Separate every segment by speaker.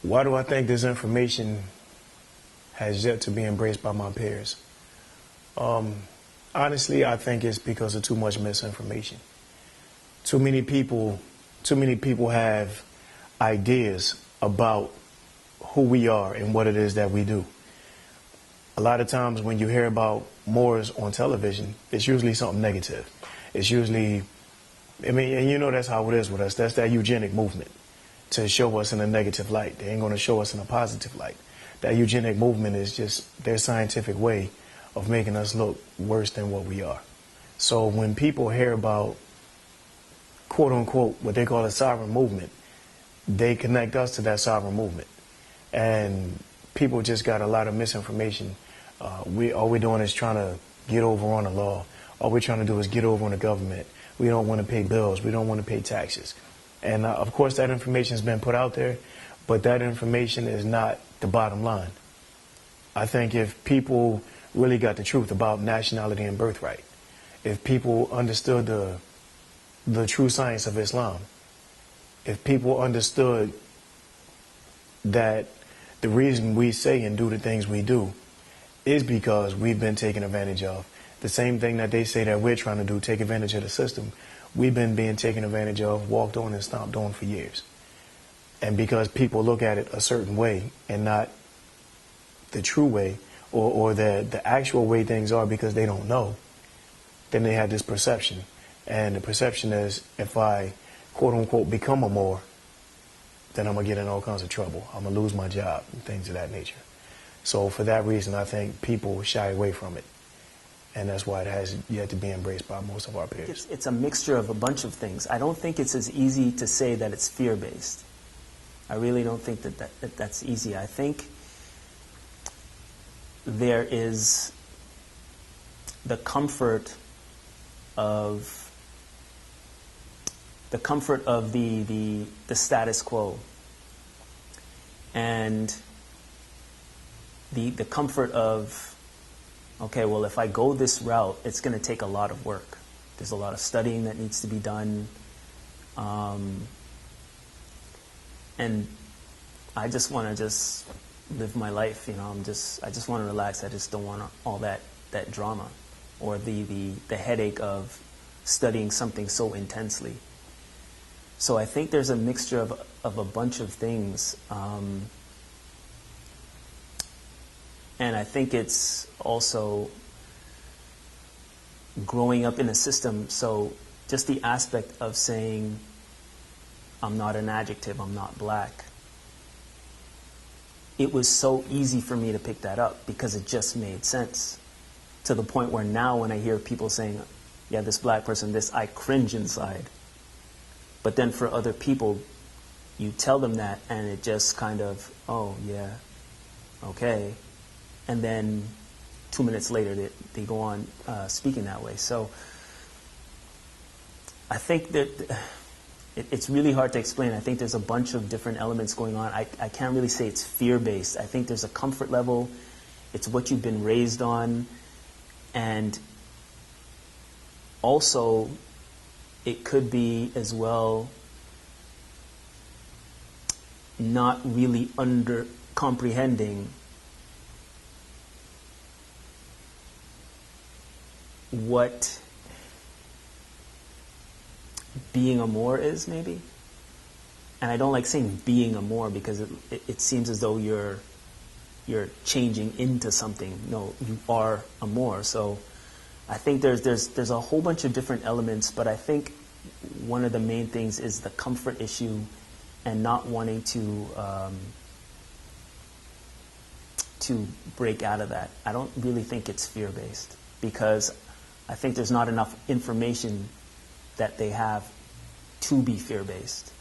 Speaker 1: Why do I think this information has yet to be embraced by my peers? Honestly, I think it's because of too much misinformation. Too many people have ideas about who we are and what it is that we do. A lot of times when you hear about Moors on television, it's usually something negative. It's usually, and you know that's how it is with us. That's that eugenic movement to show us in a negative light. They ain't going to show us in a positive light. That eugenic movement is just their scientific way of making us look worse than what we are. So when people hear about, quote unquote, what they call a sovereign movement, they connect us to that sovereign movement. And people just got a lot of misinformation. All we're doing is trying to get over on the law. All we're trying to do is get over on the government. We don't want to pay bills. We don't want to pay taxes. And of course that information has been put out there, but that information is not the bottom line. I think if people really got the truth about nationality and birthright, if people understood the true science of Islam, if people understood that the reason we say and do the things we do is because we've been taken advantage of. The same thing that they say that we're trying to do, take advantage of the system, we've been being taken advantage of, walked on and stomped on for years. And because people look at it a certain way and not the true way or the actual way things are because they don't know, then they have this perception. And the perception is if I, quote unquote, become a Moor, then I'm going to get in all kinds of trouble. I'm going to lose my job and things of that nature. So for that reason, I think people shy away from it. And that's why it has yet to be embraced by most of our peers.
Speaker 2: It's a mixture of a bunch of things. I don't think it's as easy to say that it's fear-based. I really don't think that's easy. I think there is the comfort of the status quo, and the comfort of, okay, well, if I go this route, it's going to take a lot of work. There's a lot of studying that needs to be done, and I just want to live my life. You know, I just want to relax. I just don't want all that drama or the headache of studying something so intensely. So I think there's a mixture of a bunch of things. And I think it's also growing up in a system. So just the aspect of saying, I'm not an adjective, I'm not black. It was so easy for me to pick that up because it just made sense. To the point where now when I hear people saying, yeah, this black person, this, I cringe inside. But then for other people, you tell them that and it just kind of, oh, yeah, okay. And then 2 minutes later, they go on speaking that way. So I think that it's really hard to explain. I think there's a bunch of different elements going on. I can't really say it's fear-based. I think there's a comfort level. It's what you've been raised on. And also, it could be as well not really comprehending what being a Moor is, maybe. And I don't like saying being a Moor because it seems as though you're changing into something. No, you are a Moor. So I think there's a whole bunch of different elements, but I think one of the main things is the comfort issue and not wanting to break out of that. I don't really think it's fear-based because I think there's not enough information that they have to be fear-based,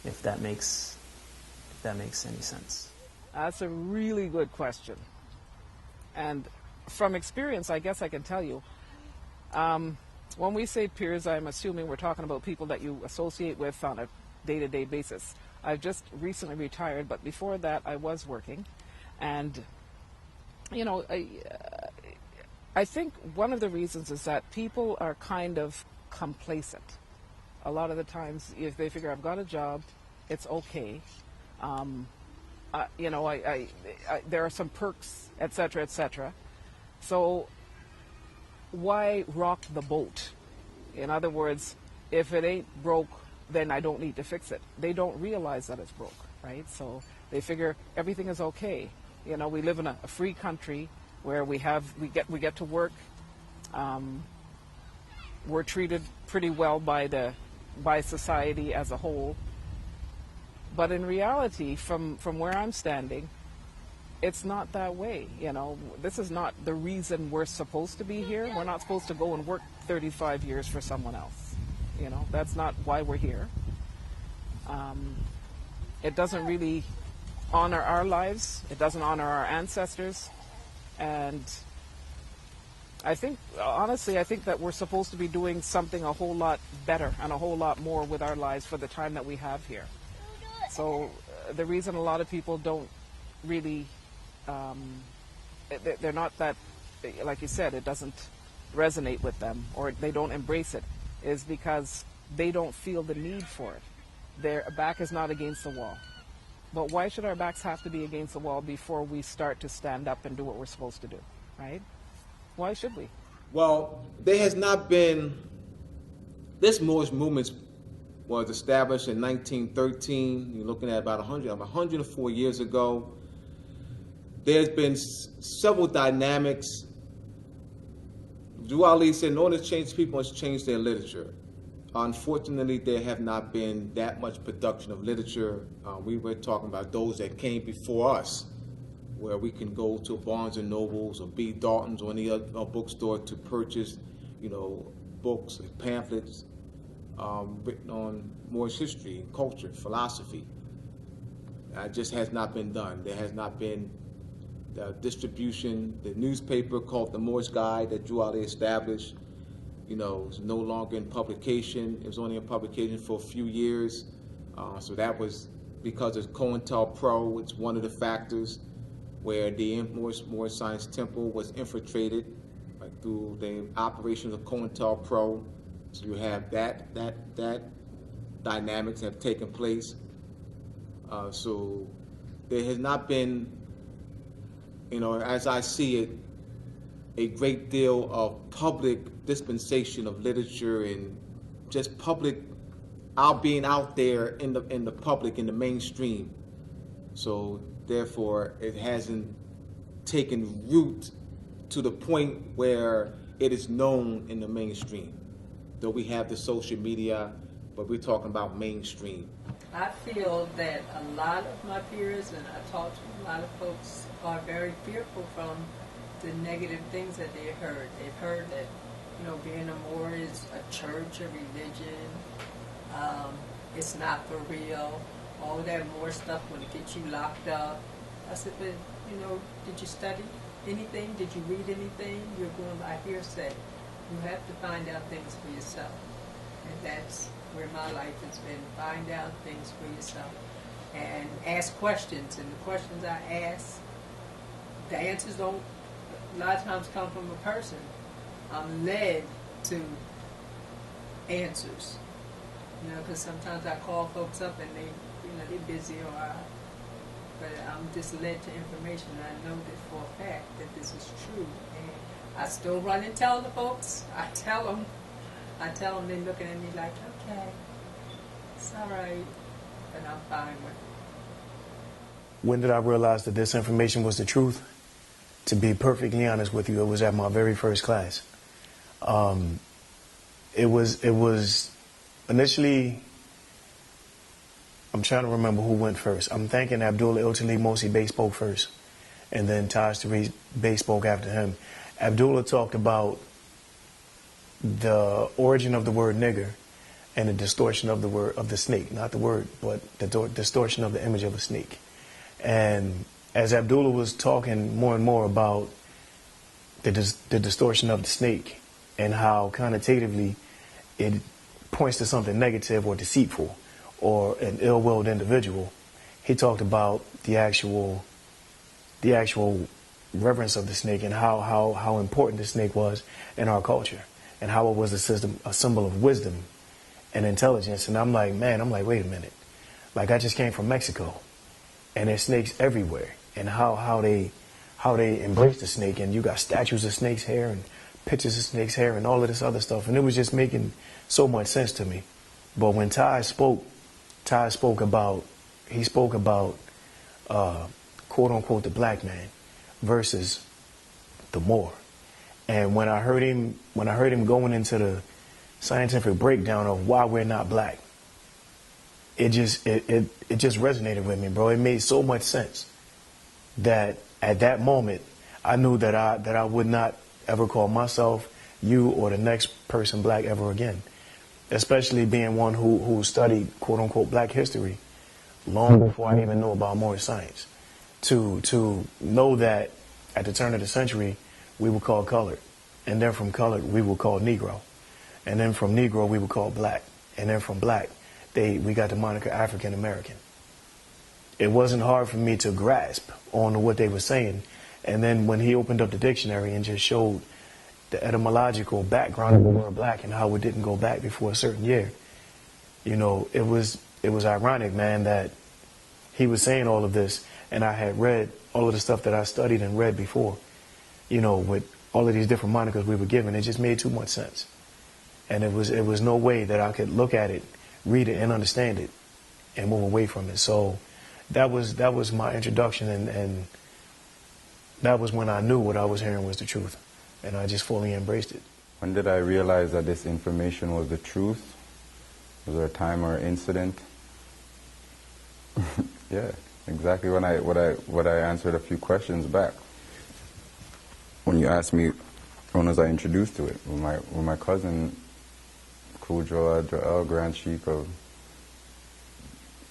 Speaker 2: if that makes any sense.
Speaker 3: That's a really good question. And from experience, I guess I can tell you, when we say peers, I'm assuming we're talking about people that you associate with on a day-to-day basis. I've just recently retired, but before that I was working. And, you know, I think one of the reasons is that people are kind of complacent. A lot of the times, if they figure I've got a job, it's okay. You know, there are some perks, et cetera, et cetera. So why rock the boat? In other words, if it ain't broke, then I don't need to fix it. They don't realize that it's broke, right? So they figure everything is okay. You know, we live in a free country where we get to work. We're treated pretty well by society as a whole. But in reality, from where I'm standing, it's not that way. You know, this is not the reason we're supposed to be here. We're not supposed to go and work 35 years for someone else. You know, that's not why we're here. It doesn't really honor our lives. It doesn't honor our ancestors. And I think, honestly, I think that we're supposed to be doing something a whole lot better and a whole lot more with our lives for the time that we have here. So the reason a lot of people don't really, they're not that, like you said, it doesn't resonate with them, or they don't embrace it, is because they don't feel the need for it. Their back is not against the wall. But why should our backs have to be against the wall before we start to stand up and do what we're supposed to do, right? Why should we?
Speaker 4: Well, there has not been, this Moorish movement was established in 1913. You're looking at about 104 years ago. There's been several dynamics. Drew Ali said, in order to change people, must change their literature. Unfortunately, there have not been that much production of literature. We were talking about those that came before us, where we can go to Barnes and Nobles or B. Dalton's or any other bookstore to purchase, you know, books and pamphlets written on Moorish history, culture, philosophy. It just has not been done. There has not been the distribution. The newspaper called the Moorish Guide that Drew Ali established, you know, is no longer in publication. It was only in publication for a few years. So that was because of COINTELPRO. It's one of the factors where the Moorish Science Temple was infiltrated through the operations of COINTELPRO. So you have that dynamics have taken place. So there has not been, you know, as I see it, a great deal of public dispensation of literature and just public being out there in the public, in the mainstream. So therefore, it hasn't taken root to the point where it is known in the mainstream. Though we have the social media, but we're talking about mainstream.
Speaker 5: I feel that a lot of my peers, and I talk to a lot of folks, are very fearful from the negative things that they've heard. They've heard that, you know, being a Moor is a church, a religion. It's not for real. All that Moor stuff when it gets you locked up. I said, but, you know, did you study anything? Did you read anything? You're going by hearsay. You have to find out things for yourself. And that's where my life has been. Find out things for yourself. And ask questions. And the questions I ask, the answers don't a lot of times come from a person. I'm led to answers. You know, because sometimes I call folks up and they, you know, they're busy but I'm just led to information, and I know that for a fact that this is true. And I still run and tell the folks. I tell them, they're looking at me like, okay, it's all right, and I'm fine with it.
Speaker 1: When did I realize that this information was the truth? To be perfectly honest with you, it was at my very first class. It was initially, I'm trying to remember who went first. I'm thinking Abdullah Iltali Mosi Bey spoke first, and then Taj Tariq Bey spoke after him. Abdullah talked about the origin of the word nigger and the distortion of the word of the snake, not the word, but the distortion of the image of a snake. And as Abdullah was talking more and more about the distortion of the snake and how connotatively it points to something negative or deceitful or an ill-willed individual, he talked about the actual reverence of the snake and how important the snake was in our culture and how it was a symbol of wisdom and intelligence. And I'm like, wait a minute. Like, I just came from Mexico. and there's snakes everywhere, and how they embrace the snake, and you got statues of snakes' hair and pictures of snakes' hair and all of this other stuff, and it was just making so much sense to me. But when Ty spoke about quote unquote the black man versus the Moor, and when I heard him going into the scientific breakdown of why we're not black, it just resonated with me, bro. It made so much sense that at that moment I knew that I would not ever call myself, you, or the next person black ever again. Especially being one who studied quote unquote black history long before I even knew about Moorish science. To know that at the turn of the century we were called colored, and then from colored we were called Negro, and then from Negro we were called black, and then from black we got the moniker African American. It wasn't hard for me to grasp on what they were saying, and then when he opened up the dictionary and just showed the etymological background of the word black and how it didn't go back before a certain year, you know, it was ironic, man, that he was saying all of this, and I had read all of the stuff that I studied and read before, you know, with all of these different monikers we were given. It just made too much sense, and it was no way that I could look at it, read it, and understand it, and move away from it. So that was my introduction, and that was when I knew what I was hearing was the truth, and I just fully embraced it.
Speaker 6: When did I realize that this information was the truth? Was there a time or incident? Yeah, exactly when what I answered a few questions back. When you asked me, when was I introduced to it? With my cousin, Kudro Adrael, Grand Sheik of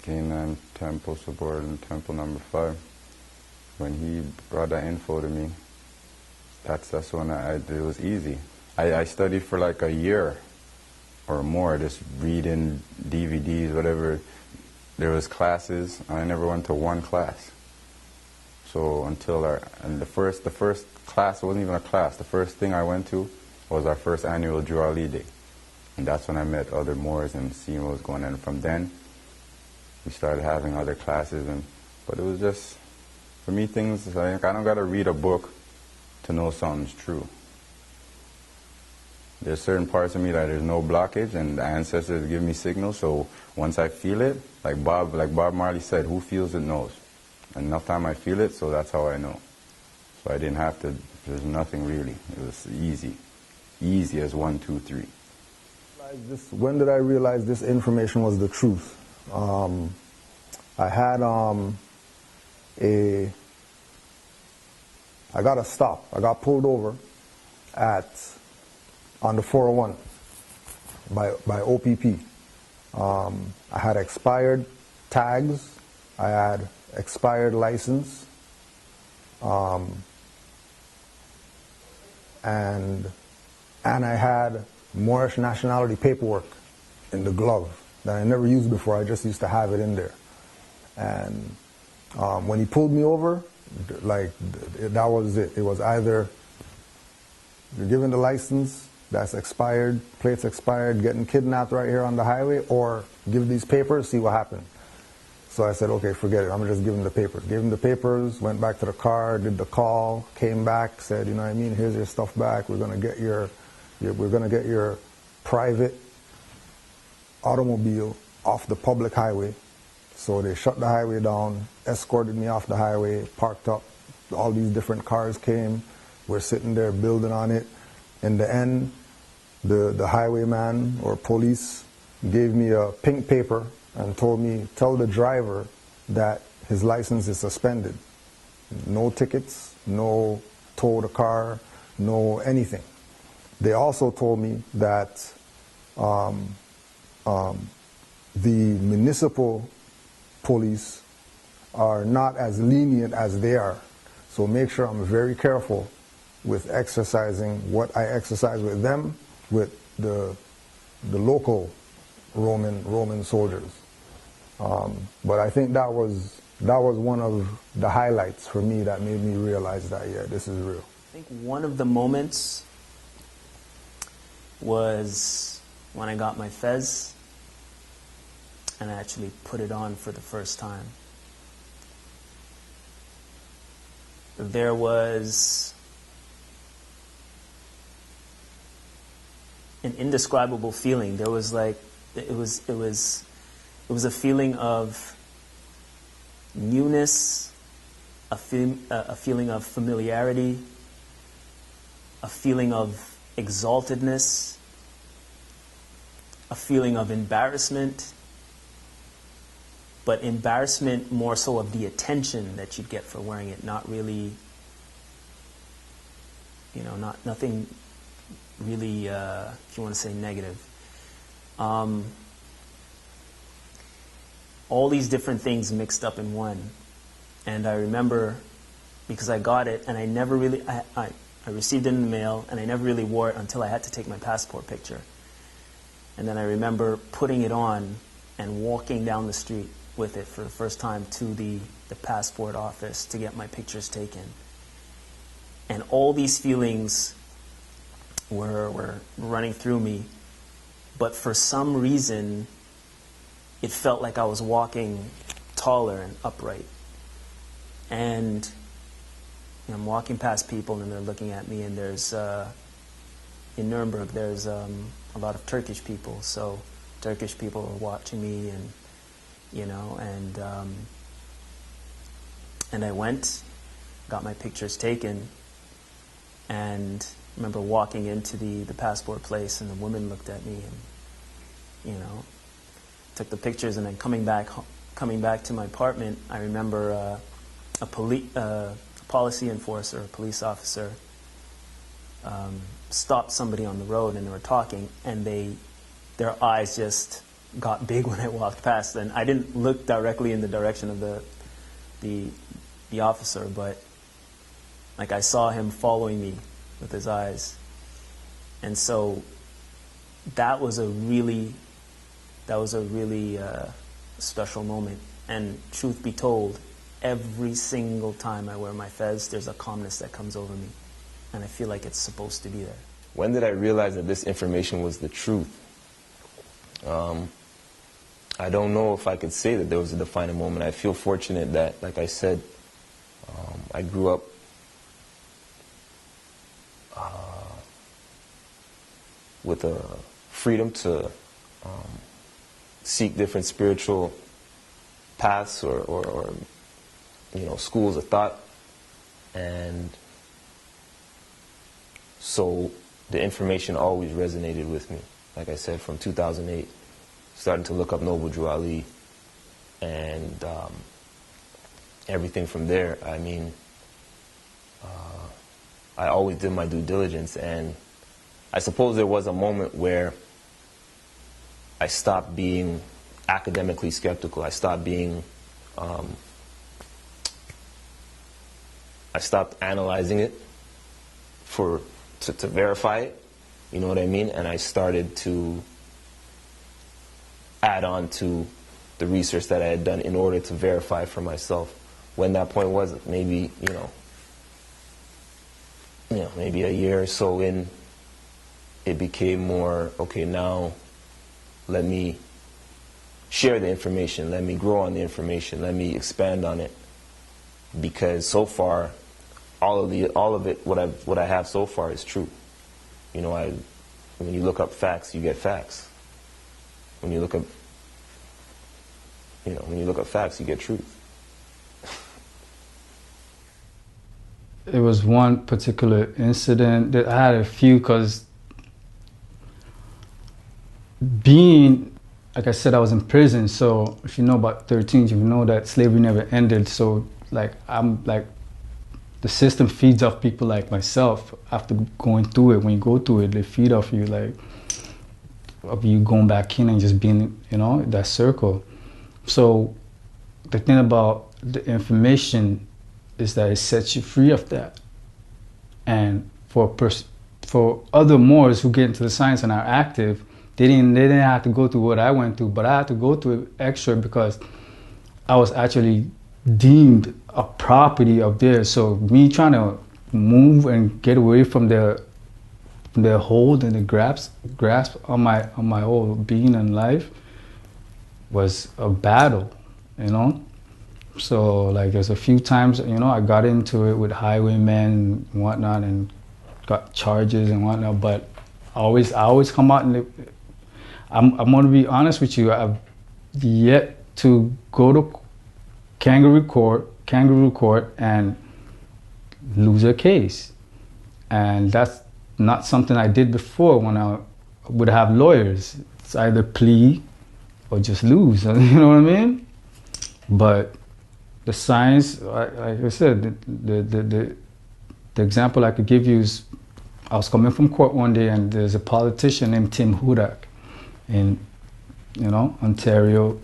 Speaker 6: Canaan Temple, Subordinate Temple number 5. When he brought that info to me, that's when it was easy. I studied for like a year or more, just reading DVDs, whatever. There was classes, and I never went to one class. So the first class wasn't even a class. The first thing I went to was our first annual Juali Day. And that's when I met other Moors and seeing what was going on. And from then, we started having other classes, but it was just, for me, things like, I don't got to read a book to know something's true. There's certain parts of me that there's no blockage, and the ancestors give me signals. So once I feel it, like Bob Marley said, who feels it knows. And enough time I feel it, so that's how I know. So I didn't have to. There's nothing really. It was easy as 1, 2, 3.
Speaker 7: When did I realize this information was the truth? I had I got a stop. I got pulled over on the 401 by OPP. I had expired tags. I had expired license. And I had Moorish nationality paperwork in the glove that I never used before. I just used to have it in there. And when he pulled me over, like, that was it. It was either you're given the license that's expired, plates expired, getting kidnapped right here on the highway, or give these papers, see what happens. So I said, okay, forget it. I'm just giving the papers. Gave him the papers, went back to the car, did the call, came back, said, you know what I mean, here's your stuff back. We're gonna get your private automobile off the public highway. So they shut the highway down, escorted me off the highway, parked up. All these different cars came. We're sitting there building on it. In the end, the highwayman or police gave me a pink paper and told me, tell the driver that his license is suspended. No tickets, no tow the car, no anything. They also told me that the municipal police are not as lenient as they are. So make sure I'm very careful with exercising what I exercise with them, with the local Roman soldiers. But I think that was one of the highlights for me that made me realize that, yeah, this is real.
Speaker 2: I think one of the moments was when I got my fez and I actually put it on for the first time. there was an indescribable feeling. There was like, it was a feeling of newness, a feeling of familiarity, a feeling of exaltedness, a feeling of embarrassment, but embarrassment more so of the attention that you'd get for wearing it, not really, nothing really, if you want to say negative. All these different things mixed up in one. And I remember, because I got it, and I never really, I received it in the mail, and I never really wore it until I had to take my passport picture. And then I remember putting it on and walking down the street with it for the first time to the passport office to get my pictures taken. And all these feelings were running through me, but for some reason, it felt like I was walking taller and upright. And I'm walking past people, and they're looking at me, and there's, in Nuremberg, there's a lot of Turkish people, so Turkish people were watching me, and, and I went, got my pictures taken, and I remember walking into the passport place, and the woman looked at me, and, took the pictures, and then coming back to my apartment, I remember a policy enforcer, a police officer, stopped somebody on the road, and they were talking, and their eyes just got big when I walked past, and I didn't look directly in the direction of the officer, but like I saw him following me with his eyes, and so that was a really special moment. And truth be told, every single time I wear my fez, there's a calmness that comes over me, and I feel like it's supposed to be there.
Speaker 8: When did I realize that this information was the truth? I don't know if I could say that there was a defining moment. I feel fortunate that, like I said, I grew up with a freedom to seek different spiritual paths or schools of thought, and so the information always resonated with me. Like I said, from 2008, starting to look up Noble Drew Ali, and everything from there. I mean, I always did my due diligence, and I suppose there was a moment where I stopped being academically skeptical. I stopped being, I stopped analyzing it to verify it, you know what I mean? And I started to add on to the research that I had done in order to verify for myself. When that point was, maybe, maybe a year or so in, it became more, okay, now let me share the information, let me grow on the information, let me expand on it. Because so far, all of it, what I have so far is true. When you look up facts, you get facts. When you look up, facts, you get truth.
Speaker 9: It was one particular incident that I had a few, because being, like I said, I was in prison. So if you know about 13, you know that slavery never ended. So the system feeds off people like myself after going through it. When you go through it, they feed off you, like of you going back in and just being, that circle. So the thing about the information is that it sets you free of that. And for other Moors who get into the science and are active, they didn't have to go through what I went through, but I had to go through it extra because I was actually deemed a property of theirs. So me trying to move and get away from their hold and the grasp on my whole being and life was a battle, So like there's a few times, you know, I got into it with highwaymen and whatnot and got charges and whatnot, but I always come out and I'm going to be honest with you, I've yet to go to kangaroo court and lose a case. And that's not something I did before when I would have lawyers. It's either plea or just lose, you know what I mean? But the science, like I said, the example I could give you is I was coming from court one day and there's a politician named Tim Hudak in, you know, Ontario,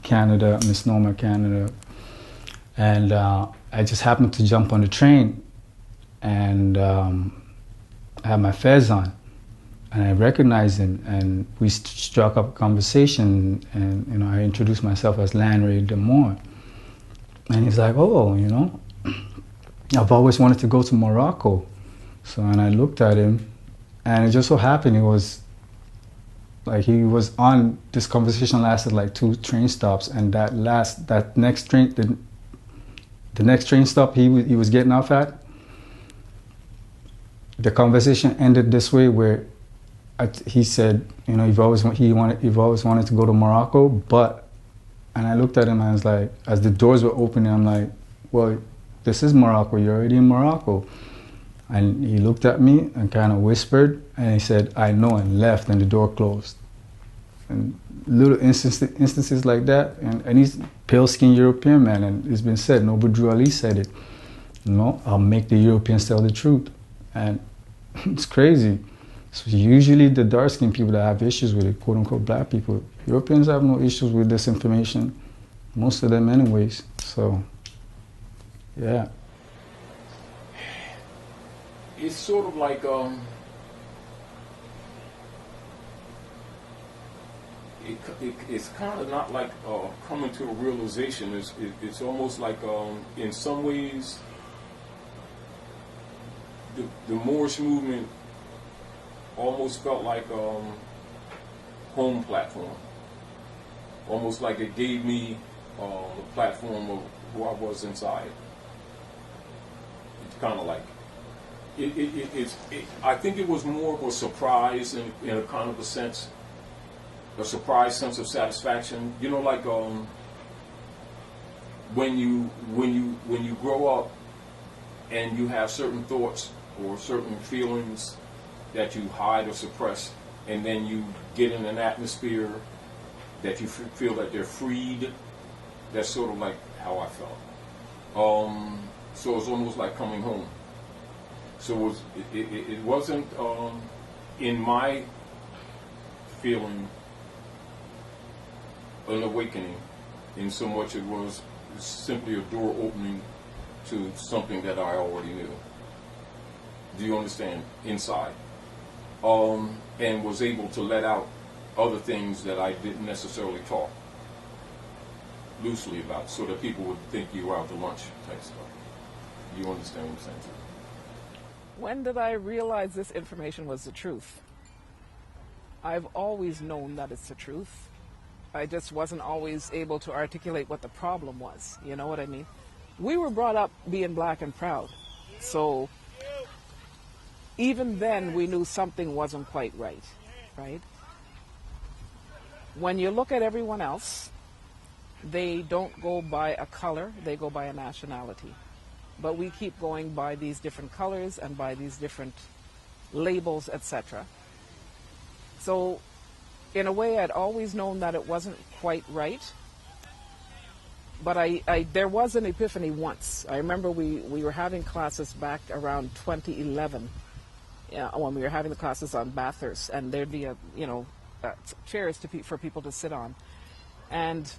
Speaker 9: Canada, Misnomer, Canada. And I just happened to jump on the train and I had my fez on. And I recognized him, and we struck up a conversation, and you know, I introduced myself as Landry Demore. And he's like, oh, you know, I've always wanted to go to Morocco. So, and I looked at him, and it just so happened he was on, this conversation lasted like 2 train stops, and the next train stop he was getting off at, the conversation ended this way where he said, you know, you've always wanted to go to Morocco, and I looked at him and I was like, as the doors were opening, I'm like, well, this is Morocco, you're already in Morocco. And he looked at me and kind of whispered, and he said, I know, and left, and the door closed. And little instances like that, and he's pale-skinned European man, and it's been said, Noble Drew Ali said it, you know, I'll make the Europeans tell the truth. And it's crazy. So usually the dark-skinned people that have issues with it, quote-unquote black people, Europeans have no issues with this information, most of them anyways. So, yeah.
Speaker 10: It's sort of like, it's kind of not like coming to a realization. It's almost like, in some ways, the Moorish movement almost felt like home platform. Almost like it gave me the platform of who I was inside. It's kind of like, I think it was more of a surprise in a kind of a sense, a surprise sense of satisfaction. You know, like when you grow up and you have certain thoughts or certain feelings that you hide or suppress, and then you get in an atmosphere that you feel that they're freed. That's sort of like how I felt. So it's almost like coming home. So it wasn't, in my feeling, an awakening, in so much it was simply a door opening to something that I already knew. Do you understand? Inside. And was able to let out other things that I didn't necessarily talk loosely about, so that people would think you were out to lunch type stuff. You understand what I'm saying?
Speaker 3: When did I realize this information was the truth? I've always known that it's the truth. I just wasn't always able to articulate what the problem was. You know what I mean? We were brought up being black and proud. So even then we knew something wasn't quite right, right? When you look at everyone else, they don't go by a color, they go by a nationality. But we keep going by these different colors and by these different labels, etc. So in a way, I'd always known that it wasn't quite right. But there was an epiphany once. I remember we were having classes back around 2011, when we were having the classes on Bathurst, and there'd be chairs for people to sit on. And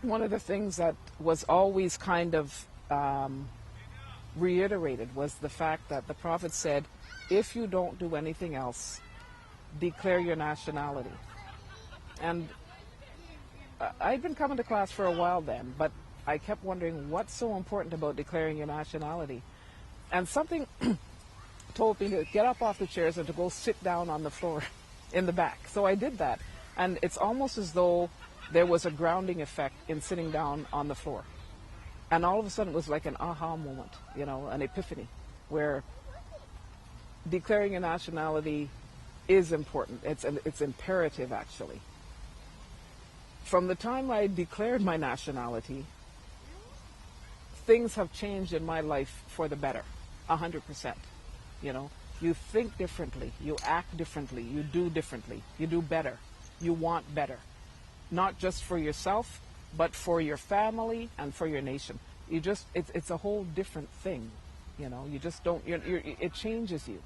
Speaker 3: one of the things that was always kind of reiterated was the fact that the Prophet said, if you don't do anything else, declare your nationality. And I'd been coming to class for a while then, but I kept wondering what's so important about declaring your nationality. And something told me to get up off the chairs and to go sit down on the floor in the back. So I did that. And it's almost as though there was a grounding effect in sitting down on the floor. And all of a sudden it was like an aha moment, an epiphany, where declaring your nationality is important. It's imperative, actually. From the time I declared my nationality, things have changed in my life for the better, 100%. You think differently, you act differently, you do differently, you do better, you want better. Not just for yourself, but for your family and for your nation. It's a whole different thing, you just don't, it changes you.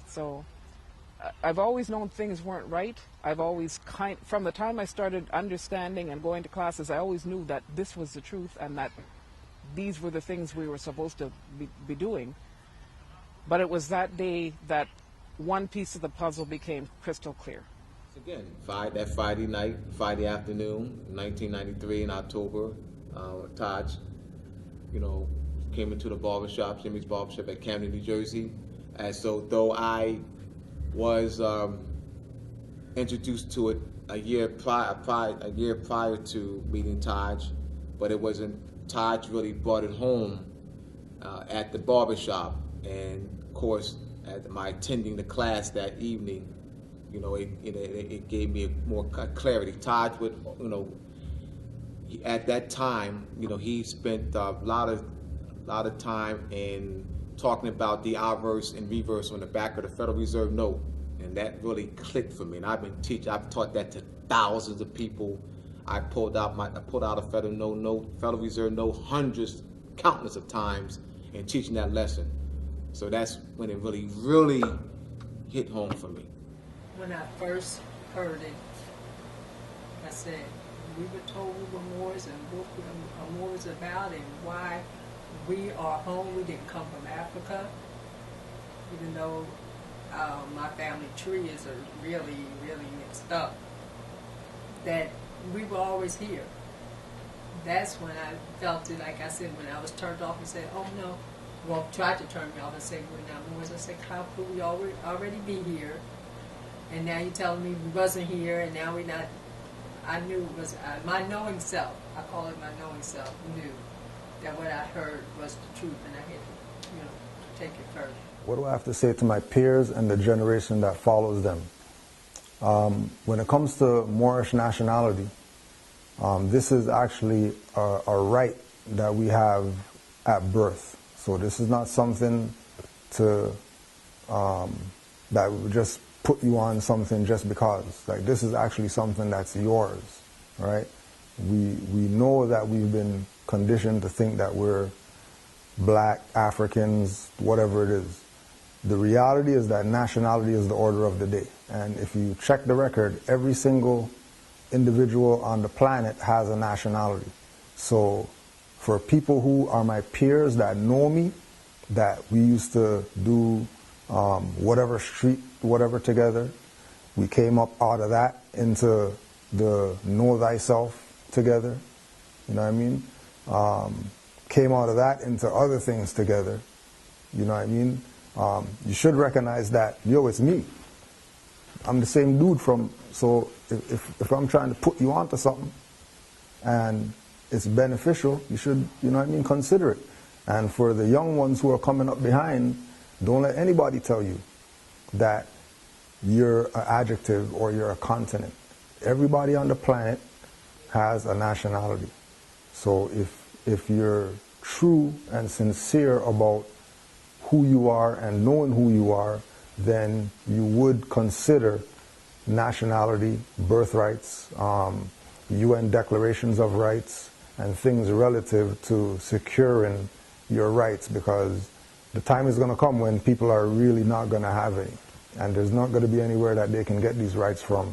Speaker 3: So I've always known things weren't right. I've always from the time I started understanding and going to classes, I always knew that this was the truth and that these were the things we were supposed to be doing. But it was that day that one piece of the puzzle became crystal clear.
Speaker 4: Again, that Friday night, Friday afternoon, 1993 in October, Taj, came into the barbershop, Jimmy's Barbershop at Camden, New Jersey. And so though I was introduced to it a year prior to meeting Taj, but it wasn't, Taj really brought it home at the barbershop. And of course, at my attending the class that evening, it gave me more clarity. Taj would, at that time, he spent a lot of time in talking about the obverse and reverse on the back of the Federal Reserve note, and that really clicked for me. And I've taught that to thousands of people. I pulled out a Federal Reserve note hundreds, countless of times in teaching that lesson. So that's when it really hit home for me.
Speaker 5: When I first heard it, I said, we were told we were Moors and what we are Moors about and why we are home. We didn't come from Africa, even though my family tree is really, really mixed up, that we were always here. That's when I felt it, like I said, when I was turned off and said, oh no, well, tried to turn me off and say, we're not Moors. I said, how could we already be here? And now you're telling me we wasn't here, and now we're not. I knew it was my knowing self. I call it my knowing self. Knew that what I heard was the truth, and I had to, take it further.
Speaker 7: What do I have to say to my peers and the generation that follows them? When it comes to Moorish nationality, this is actually a right that we have at birth. So this is not something that would just put you on something just because. Like, this is actually something that's yours, right? We know that we've been conditioned to think that we're black, Africans, whatever it is. The reality is that nationality is the order of the day. And if you check the record, every single individual on the planet has a nationality. So for people who are my peers that know me, that we used to do whatever together, we came up out of that into the know thyself together, you know what I mean? Came out of that into other things together, you know what I mean? You should recognize that, it's me. I'm the same dude so if I'm trying to put you onto something and it's beneficial, you should, consider it. And for the young ones who are coming up behind, don't let anybody tell you that you're an adjective or you're a continent. Everybody on the planet has a nationality. So if you're true and sincere about who you are and knowing who you are, then you would consider nationality, birthrights, UN declarations of rights, and things relative to securing your rights, because the time is going to come when people are really not going to have any, and there's not going to be anywhere that they can get these rights from.